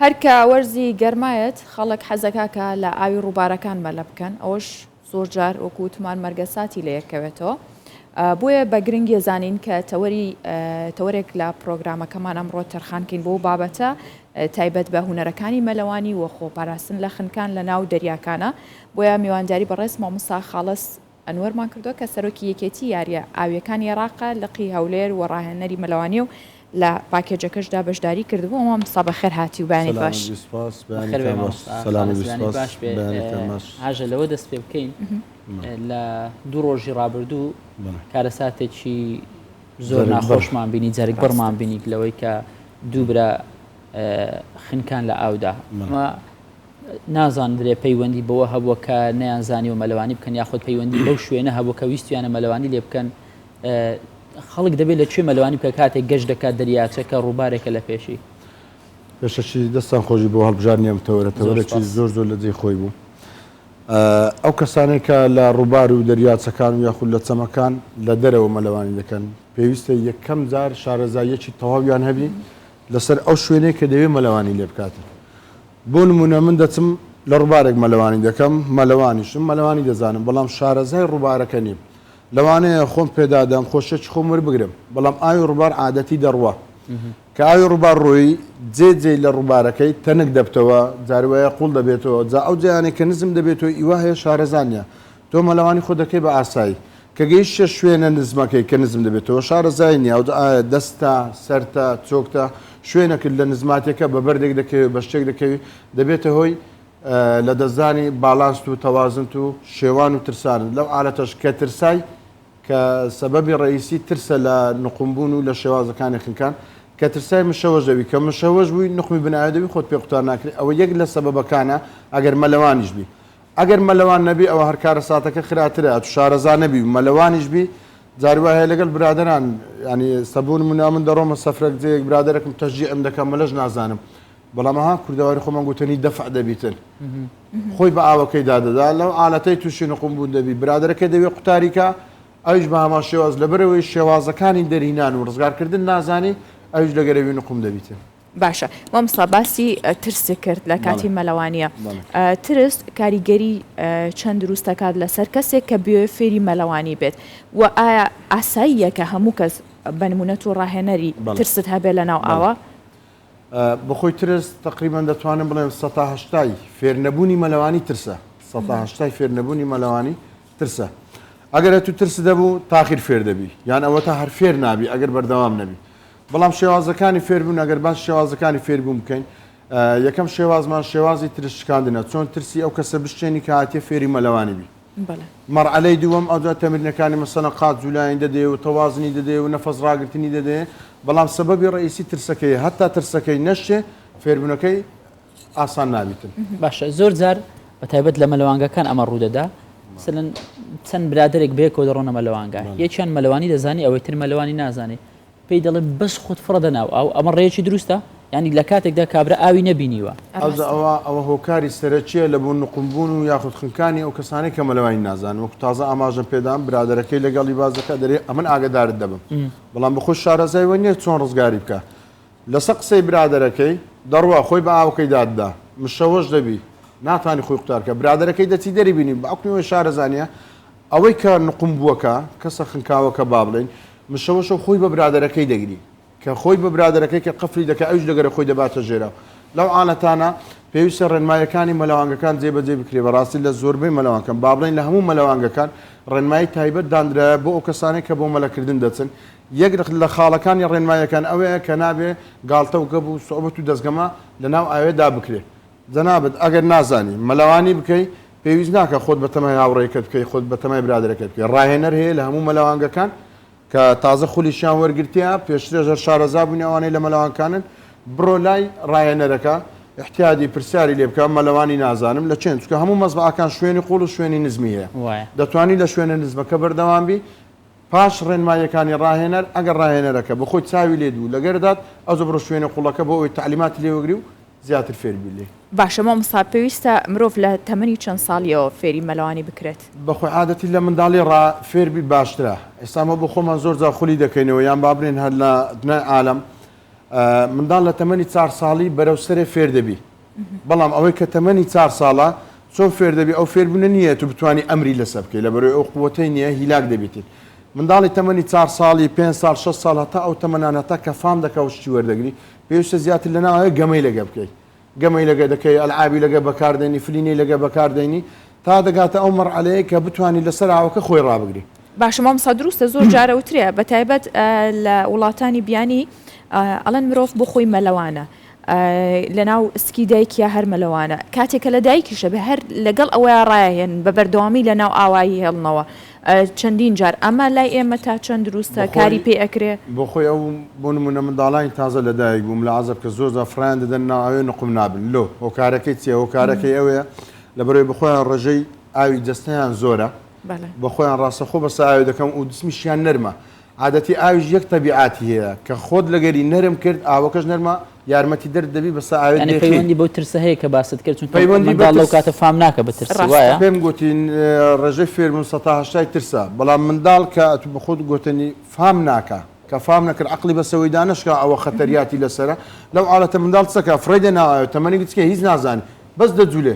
هەرکە وەرزی گەرمایەت خەڵک حەزەکە لە ئاوی ڕووبارەکان مەلە بکەن ئەوەش زۆر جار وەکو وتمان مەرگە ساتی لە یەکەوێتەوە بۆیە بە گرنگی زانین کە تەوەرێک لە پرۆگرامەکەمان ئەمڕۆ تەرخانکەین بۆ بابەتە تایبەت بە هونەرەکانی مەلەوانی و خۆپاراستن لە خنکان لە ناو دەریاکانە بۆیە میوانداری بەڕێز مامۆستا خاڵس ئەنوەرمان کردووە کە سەرۆکی یەکێتی یاریە ئاویەکانی عێراقە لقی هەولێر و ڕاهێنەری مەلەوانی و لە پاکێجەکەشدا بەشداری کردبوو ئەوە مامۆستا بەخێر هاتی و بەیانی باش هاژە لەوە دەست پێ بکەین لە دوو ڕۆژی ڕابردوو کارەساتێکی زۆر ناخۆشمان بینی جەرگ بڕمان بینی لەوەی کە دووبرە خنکان لە ئاودا نازان درێ پەیوەندی بەوە هەبووە کە نەیانزانی و مەلەوانی بکەن یاخود پەیوەندی بەو شوێنە هەبوو کە ویستیانە مەلەوانی لێ بکەن خەڵک دەبێت لەکوێ مەلەوانی بکە کاتێک گەشت دەکات دەریاچەکە ڕووبارێکە لە پێشی پێشەچی دەستان خۆشی بۆ هەڵبژارنیم تەوەرەکی زۆر زۆر لە جێی خۆی بوو ئەو کەسانێک کە لە ڕووبار و دەریاچەکان و یاخود لە چەمەکان لە دەرەوە مەلەوانی دەکەن پێویستە یەکەم جار شارەزاییەکی تەواویان هەبی لەسەر ئەو شوێنەیە کە دەوێت مەلەوانی لێ بکاتن بۆ نمونە من دەچم لە ڕووبارێک مەلەوانی دەکەم مەلەوانیشم مەلەوانی دەزانم بەڵام شارەزای ڕووبارەکە نیم لەوانەیە خۆم پێدادەم خۆشەکی خۆم وەربگرم بەڵام ئاوی ڕووبار عادەتی دەڕوە کە ئاوی ڕووبار ڕۆیی جێ لە ڕووبارەکەی تەنک دەبتەوە جاروایە قوڵ دەبێتەوە جا ئەو جیانێک کە نزم دەبێتەوە ئیوا هەیە شارەزانە تۆ مەلەوانی خۆ دەکەی بە ئاسایی کە گەیشتە شوێنە نزمەکەی کە نزم دەبێتەوە شارەزای نیە دەستە سەرتە چۆکتە شوێنەکرد لە نزماتێکە بە بەردێک دەکەوێت بە شتێک دەکەوێت دەبێتە هۆی لە دەستدانی باڵانس و تەوازنت و شێوان و ترسانن لەو ئالەتەش کە ترسای کە سەبەبی ڕئیسی ترسە لە نقمبوون و لە شێوازەکانی خنکان کە ترسای مشەوەش دەوی کە مشەوەش بووی نقمی بنایدەوی خۆت پێ قوتار ناکرێت ئەوە یەک لە سەبەبەکانە ئەگەر مەلەوانیش بی ئەگەر مەلەوان نەبی ئەوە هەر کارە ساتەکە خراترە شارەزا نەبی مەلەوانیش بی جاروای هەیە لەگەڵ برادران ینی سەبوون من دەڕۆمە سەفرەك جەیەک برادێکم تەژی ئەم دەکەم مەلەش نازانم بەڵام ئەها کوردەواری خۆمان گوتنی دەفع دەبیتن خۆی بە ئاوەکەی دادەدا لەو ئالەتەی تووشی نقمبوون دەبی برادەکە دەوێت قوتاریکە ئەوش بە هەما شێواز لەبەرەوەی شێوازەکانی دەرهینان و ڕزگارکردن نازانی ئەوش لەگەرەوی نقم دەبیتن باشە مامۆستا باسی ترس کرد لە کاتی مەلەوانیە ترس کاریگەری چەند دروست دەکات لەسەر کەسێک کە بێ فێری مەلەوانی بێت و ئایا ئاساییە کە هەموو کەس بە نمونەت و ڕاهێنەری ترست هەبێت لە ناو ئاوە بەخۆی ترس تقریبان دەتوانم بڵێم 180 فێرنەبوونی مەلەوانی ترسە 180 فێرنەبوونی مەلەوانی ترسە ئەگەر تو ترس دەبوو تاخیر فێر دەبی یان ئەوە تا هەر فێر نابی ئەگەر بەردەوام نەبی بەڵام شێوازەکانی فێربوون ئەگەر باش شێوازەکانی فێربوون بکەین یەکەم شێوازمان شێوازی ترس شکاندنە چۆن ترسی ئەو کەسە بشتێنی کە هاتیە فێری مەلەوانی بی مەرعەلەی دووەم ئەوجا تەمرینەکانی مەسەلەن قات جوولایین دەدێ و تەوازنی دەدێ و نەفەس ڕاگرتنی دەدێ بەڵام سەبەبی ڕئیسی ترسەکەی هەتا ترسەکەی نەشێ فێربوونەکەی ئاسان نابیتن باشە زۆر جار بە تایبەت لە مەلەوانگەکان ئەمە ڕوودەدا چەند برادێک بەیەکەوە دەڕۆنە مەلەوانگە یەکیان مەلەوانی دەزانی ئەوەی تر مەلەوانی نازانێ پێی دەڵێ بەس خۆت فڕەدە ناو ئەو ئەمە ڕێیەکی دروستە ینی لە کاتێکدا کابرا ئاوی نەبینیوە ئەوە هۆکاری سەرچیە لە بۆ نقمبوون و یاخود خنکانی ئەو کەسانی کە مەلەوانی نازان وەکو تازە ئاماژە پێدام برادەکەی لەگەڵی بازەکە دەرێ ئەمن ئاگدارت دەبم بەڵام بەخۆ شارەزای وە نیە چۆن ڕزگاری بکە لەسەر قسەی برادەکەی دەڕوە خۆی بە ئاوەکەی داددا مشەوەش دەبی ناتوانانی خۆی قوتارکە برادەکەی دەچی دەری بینی باوکنەوەی شارەزانە ئەوەی کە نقم بووەکە کەسە خنکاوەکە با بڵێن مشەوەش خۆی بە برادەکەی دەگری کە خۆی بە برادەکەی کە قفلی دەکە ئەوش دەگەرە خۆی دەباتە ژێرە لەو ئالەتانە پێویستە ڕێنمایەکانی مەلەوانگەکان جێبەجێ بکرێ بەڕاستی لە زۆربەی مەلەوانکەن با بڵێن لە هەموو مەلەوانگەکان ڕێنمایی تایبەت دانرایە بۆ ئەو کەسانێک کە بۆ مەلەکردن دەچن یەک لە خاڵەکانی ڕێنمایەکان ئەوەیە کە نابێ گاڵتە و گەب و سۆبەت و دەستگەمە لە ناو ئاوێدا بکرێ جەنابەت ئەگەر نازانی مەلەوانی بکەی پێویست ناکە خۆت بە تەمای هاوڕێیەکەت بکەی خۆت بە تەمای برادەکەت بکەی ڕاهێنەر هەیە لە هەموو مەلەوانگەکان کە تازە خولیشیان وەرگرتیە پێشترێژە شارەزا بوونی ئەوانەی لە مەلەوانکانن بڕۆ لای ڕاهێنەرەکە احتیادی پرسیاری لێ بکە مەلەوانی نازانم لە چێن چکە هەموو مەزبعەکان شوێنی قوڵ و شوێنی نزمی هەیە دەتوانی لە شوێنە نزمەکە بەردەوام بی پاش ڕێنمایەکانی ڕاهێنەر ئەگەر ڕاهێنەرەکە بە خۆی چاوی لێ دوو لەگەردات ئەو بڕۆ شوێنە قوڵەکە بۆ ئەوی تعلیماتی لێوەگری و زیاتر فێربی لێ باشە مامۆستا پێویستە مرۆڤ لە تەمەنی چەند ساڵیەوە فێری مەلەوانی بکرێت بەخۆی عادەتی لە منداڵی ڕا فێربی باشترە ئێستامە بۆ خۆمان زۆر جا خولی دەکەینەوە یان با بڵێن هەر لە دنیای عالەم منداڵ لە تەمەنی 4 ساڵی بەرەو سەرێ فێر دەبی بەڵام ئەوەی کە تەمەنی 4 ساڵە چۆن فێر دەبی ئەو فێربوونە نییە تو بتوانانی ئەمری لەسەر بکەی لە بەرەوەی ئەو قووەتەی نییە هیلاک دەبێتیت منداڵی تەمەنی 4 ساڵی 5 ساڵ 6 ساڵ هەتا ئەو تەمەنانەتا کە فام دەکە و شتی وەردەگری پێویستە زیاتر لەناوەیە گەمەی لەگە بکەیت گەمەی لەگە دەکەی ئەلعابی لەگە بەکاردێنی فلینی لەگە بەکاردێنی تا دەگاتە ئەو مەرحەلەیە کە بتوانانی لەسەر ئاوەکە خۆی ڕابگری باشە مامۆستا دروستە زۆر جارە وترێ بەتایبەت لە وڵاتانی بیانی ئەڵەن مرۆڤ بۆ خۆی مەلەوانە لەناو سکی دایکیا هەر مەلەوانە کاتێکە لە دایکیشە بە هەر لەگەڵ ئەوەیە ڕایهێن بە بەردەوامی لەناو ئاوایی هێڵنەوە چەندین جار ئەمە لای ئێمە تا چەند دروستە کاری پێ ئەکرێ بۆ خۆی ئەو بۆ نمونە منداڵانی تازە لە دایک بووم لە عەزەب کە زۆر زەفران دەدەن ناوێ نقم نابن لۆ هۆکارەکەی چیە هۆکارەکەی ئەوەیە لە بەرەوەی بخۆیان ڕێژەی ئاوی جەستەیان زۆرە بە خۆیان ڕاستەخۆ بەسە ئاوی دەکەم و دسمیشیان نەرمە عادەتی ئاویش یەک تەبیعاتی هەیە کە خۆت لەگەری نەرم کرد ئاوەکەش نەرمە یارمەتی دەرد دەبی بەسە ئاوێت پەیوەندی بۆ ترسە هەیە کە باست کرد چون منداڵ لەو کاتە فام ناکە بە ترس وایە پێم گوتین ڕێژەی فێربوون 180 ترسە بەڵام منداڵ کە تو بە خۆت گوتنی فام ناکە کە فام نەکرد عقلی بەسەوەی دانشکە ئەوە خەتەریاتی لەسرە لەو حاڵەتە منداڵ چەکە فڕێدە ناوایە تەمەنی بچکە هیچ نازانێت بەس دەجوولێ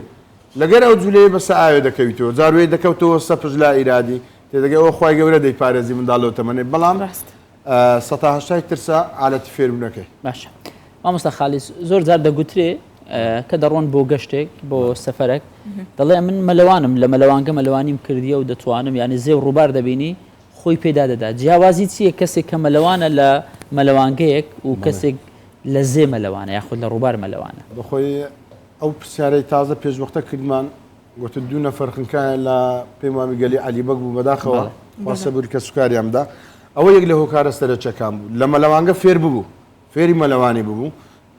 لەگەر ئەو جوولەیە بەسە ئاوێ دەکەویتەوە جاروێ دەکەوتەوە سەپژ لا ئیرادی تێدەگە ئەوە خوای گەورە دەیپارێزی منداڵەوە تەمەنێ بەڵام 180 ترسە حالەتی فێربوونەکەی باشە مامۆستا خالیس زۆر جار دەگوترێ کە دەڕۆن بۆ گەشتێک بۆ سەفەرێک دەڵێ من مەلەوانم لە مەلەوانگە مەلەوانیم کردیە و دەتوانم یعنی زێ و ڕووبار دەبینی خۆی پێدا دەدا جیاوازی چییە کەسێک کە مەلەوانە لە مەلەوانگەیەک و کەسێک لە زێ مەلەوانە یاخود لە ڕووبار مەلەوانە بەخۆی ئەو پرسیارەی تازە پێشوەختە کردمان گوتە دوو نەفەر خنکایە لە پێم وابی گەلی عەلیبەگ بوو بەداخەوە واسە بوو کە سوکاریامدا ئەوە یەک لە هۆکارە سەرچەکان بوو لە مەلەوانگە فێر ببوو فێری مەلەوانی ببوو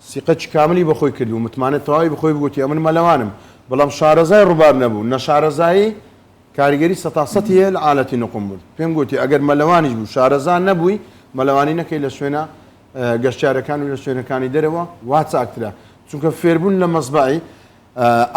سیقەچ کاملی بەخۆی کردو متمانێت تەواوی بخۆی بگوتی ئەمن مەلەوانم بەڵام شارەزای ڕووبار نەبوو نە شارەزایی کاریگەری 100% هەیە لە ئالەتی نقم بوو پێم گوتی ئەگەر مەلەوانیش بوو شارەزان نەبووی مەلەوانی نەکەی لە شوێنە گەشتیارەکان و لە شوێنەکانی دەرەوە وا چاکترە چونکە فێربوون لە مەزبعی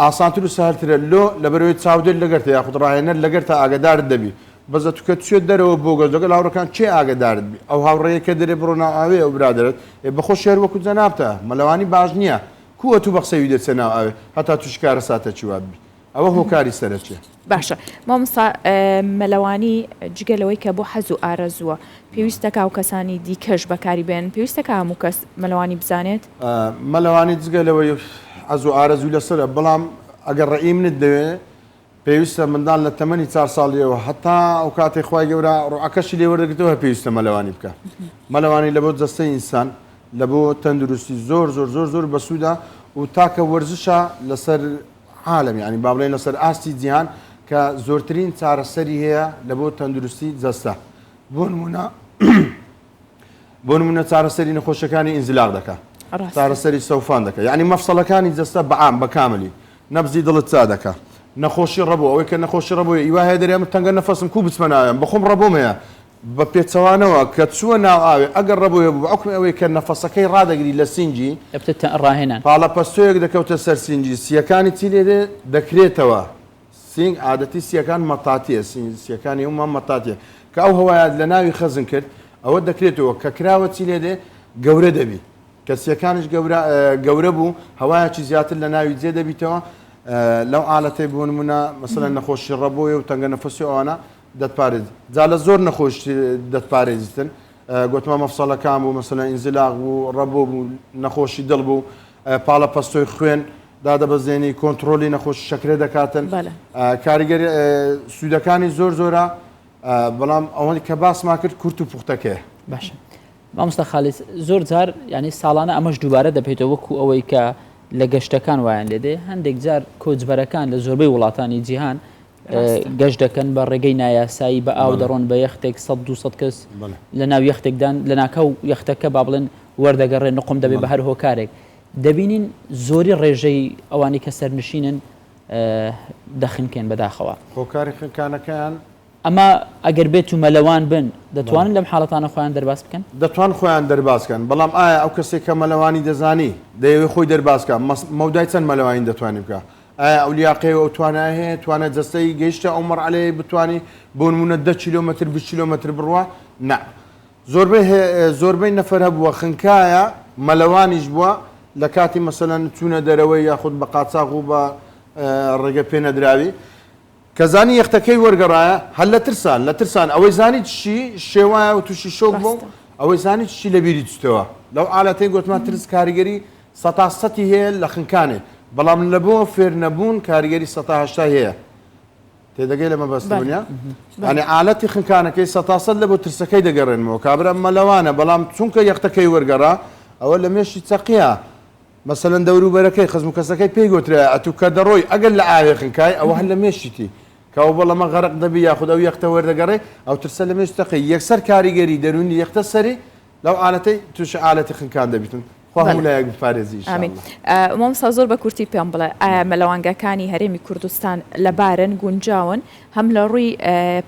ئاسانتر و ساهلترە لۆ لە بەرەوەی چاودێر لەگەرتە یاخود ڕاهێنەر لەگەرتە ئاگادارت دەبی بەزە توکە چێت دەرەوە بۆ گەز لەگەڵ هاوڕەکان چێ ئاگدارت بی ئەو هاوڕێیە کە دەرێ بڕۆ ناوئاوێ ئەو برادرت بەخۆ شێر وەکو جەنابتە مەلەوانی باش نییە کووە تو بەخسەوی دەچێ ناوئاوێ هەتا توش کارە ساتە چیوات بی ئەوە هۆکاری سەرچێ باشە مامۆستا مەلەوانی جگەلەوەی کە بۆ حەز و ئارەزووە پێویستە کاو کەسانی دیکەش بەکاری بێن پێویستە کە هەموو کەس مەلەوانی بزانێت مەلەوانی جگەلەوەی حەز و ئارەزوو لەسرە بەڵام ئەگەر ڕێی منت دەوێت پێویستە منداڵ لە تەمەنی 4 ساڵیەوە هەتا ئەو کاتێک خوای گەورە ڕوعەکەشی لێوەردەگرێتەوە پێویستە مەلەوانی بکە مەلەوانی لە بۆ جەستەی ئینسان لە بۆ تەندروستی زۆر زۆر زۆر زۆر بەسوودا و تاکە وەرزشە لەسەر عالەمی ینی با بڵێن لەسەر ئاستی جیهان کە زۆرترین چارەسەری هەیە لە بۆ تەندروستی جەستە بۆ نمونە چارەسەری نەخۆشەکانی ئینزلاق دەکە چارەسەری سەوفان دەکە یعنی مەفسەڵەکانی جەستە بەعام بەکاملی نەبزی دڵت چا دەکە نەخۆشی ڕەبوو ئەوەی کە نەخۆشی ڕەبووی ئیوا هەیە دەرێمە تەنگە نەفەسم کوو بچمە ناوێم بەخۆم ڕەبووم هەیە بە پێچەوانەوە کە چووە ناو ئاوێ ئەگەر ڕەبوویە بوو ئەوکم ئەوەی کە نەفەسەکەی ڕادەگری لە سینجی ڕاهێنان پاڵە پەستۆیەک دەکەوتە سەر سینجی سیەکانی چی لێدێ دەکرێتەوە سینگ عادەتی سیەکان مەتاتیە سیەکانی هەمومان مەتاتیە کە ئەو هەوایە لە ناوی خەزم کرد ئەوە دەکرێتەوە کە کراوە چی لێدێ گەورە دەبی کە سیەکانش گەورە بوو هەوایەکی زیاتر لە ناوی جێ دەبیتەوە لەو ئالەتەی بۆ نمونە مەسەلەن نەخۆشی ڕەبۆیە و تەنگە نەفەسی ئەوانە دەتپارێت جا لە زۆر نەخۆشی دەتپارێزیتن گوتمە مەفسەڵەکان بوو مەسەلەن ئینزلاق بوو ڕەبۆ بوو نەخۆشی دڵ بوو پاڵە پەستۆی خوێن دادەبەزێنی کۆنتترۆلی نەخۆشی شەکرێ دەکاتن کاریگەری سوودەکانی زۆر زۆرە بەڵام ئەوەی کە باسما کرد کورت و پوختەکەی باشە مامۆستا خالیس زۆر جار ینی ساڵانە ئەمەش دووبارە دەبێتەوە وەکو ئەوەی کە لە گەشتەکان وایان لێدێ هەندێک جار کۆچبەرەکان لە زۆربەی وڵاتانی جیهان گەشت دەکەن بە ڕێگەی نایاسایی بە ئاو دەڕۆن بە یەختێک 100-200 کەس لە ناو یەختێکدان لە ناکەو یەختەکە با بڵێن وەردەگەڕێن نقم دەبێت بە هەر هۆکارێک دەبینین زۆری ڕێژەی ئەوانی کە سەرنشینن دەخنکێن بەداخەوە هۆکاری خنکانەکان ئەمە ئەگەر بێت و مەلەوان بن دەتوانن لەم حاڵەتانە خۆیان دەرباس بکەن دەتوان خۆیان دەرباسکەن بەڵام ئایا ئەو کەسێک کە مەلەوانی دەزانی دەیەوێت خۆی دەرباسکە مەودای چەند مەلەوانی دەتوانێت بکە ئایا ئەو لیاقەیەوە ئەو توانای هەیە توانێت جەستەی گەیشتە ئەو مەرحەلەیە بتوانێت بۆ نمونە 10 کیلۆمەتر 20 کیلۆمەتر بڕوە نه زۆربەی نەفەر هەبووە خنکایە مەلەوانیش بووە لە کاتی مەسەلەن چوونە دەرەوەی یاخود بە قاچاق و بە ڕێگە پێ نەدراوی کە زانی یەختەکەی وەرگەڕایە هەر لە ترسان ئەوەی زانی چی شێوایە و تووشی شۆک بوو ئەوەی زانی چی لە بیری چتەوە لەو ئالەتەی گوتمان ترس کاریگەری 100 هەیە لە خنکانێ بەڵام لە بۆ فێر نەبوون کاریگەری 100 هەیە تێدەگەی لەمە بەستبوونیا ئەنی ئالەتی خنکانەکەی 100 لە بۆ ترسەکەی دەگەڕێنەوە کابرا مەلەوانە بەڵام چونکە یەختەکەی وەرگەڕا ئەوە لە مێشی چەقیە مەسەلەن دەوروبەرەکەی خزم کەسەکەی پێی گوترا ئەتو کە دەڕۆی ئەگەر لە ئاوێ خنکای ئەوە هەر لە مێشتی کەەوە بەڵەمە غەرق دەبی یاخود ئەو یەختە وەردەگەڕێ ئەو ترسە لە مێش تەقی یەکسەر کاریگەری دەرونی یەختە سەری لەو ئالەتەی توش ئالەتی خنکان دەبیتن لایەک بپارێزی مامۆستا زۆر بە کورتی پێم بڵێ ئایا مەلەوانگەکانی هەرێمی کوردستان لەبارن گونجاون هەم لە ڕووی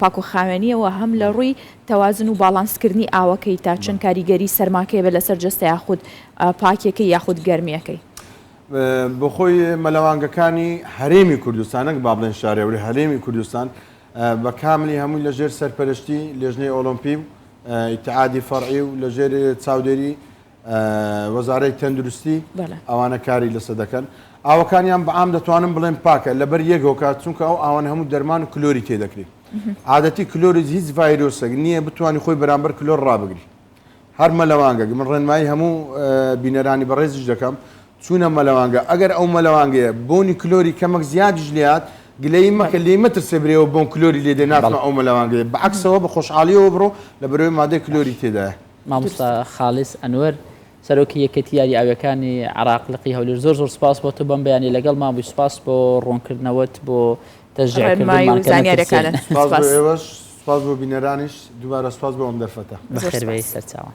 پاکوخاوێنیەوە هەم لە ڕووی تەوازن و باڵانسکردنی ئاوەکەی تا چەند کاریگەری سەرماکەی بە لەسەر جستە یاخود پاکێکەکەی یاخود گەرمیەکەی بۆ خۆی مەلەوانگەکانی هەرێمی کوردستانەك با بڵێن شارێوری هەرێمی کوردستان بە کاملی هەمووی لەژێر سەرپەرشتی لێژنەی ئۆلۆمپی و ئیتحادی فەرعی و لەژێر چاودێری وەزارەی تەندروستی ئەوانە کاری لەسەر دەکەن ئاوەکانیان بەعام دەتوانم بڵێن پاکە لەبەر یەکۆکات چونکە ئەو ئاوان هەموو دەرمان و کلۆری تێدەکرێت عادەتی کلۆری هیچ ڤایرۆسێک نییە بتوانانی خۆی بەرامبەر کلۆر ڕابگری هەر مەلەوانگە من ڕێنمایی هەموو بینەرانی بەڕێزیش دەکەم چوونە مەلەوانگە ئەگەر ئەو مەلەوانگەیە بۆنی کلۆری کەمەک زیادیش لات گلەی مەکە لێ مەترسێ برێەوە بۆن کلۆری لێدە ناتمە ئەو مەلەوانگەیە بەعکسەوە بە خۆشحاڵیەوە بڕۆ لە بەرەوەی مادەی کلۆری تێدایە مامۆستا خاڵیس ئەنوەر سەرۆکی یەکەتی یاری ئاویەکانی عراق لقی هەولێر زۆر سوپاس بۆ تو بەم بەیانی لەگەڵ مابووی سوپاس بۆ ڕوونکردنەوەت بۆ تەژێرکردن سوپاس بۆ بینەرانیش دووبارە سوپاس بۆ ئەم دەرفەتە بەخێربەی سەرچاوە.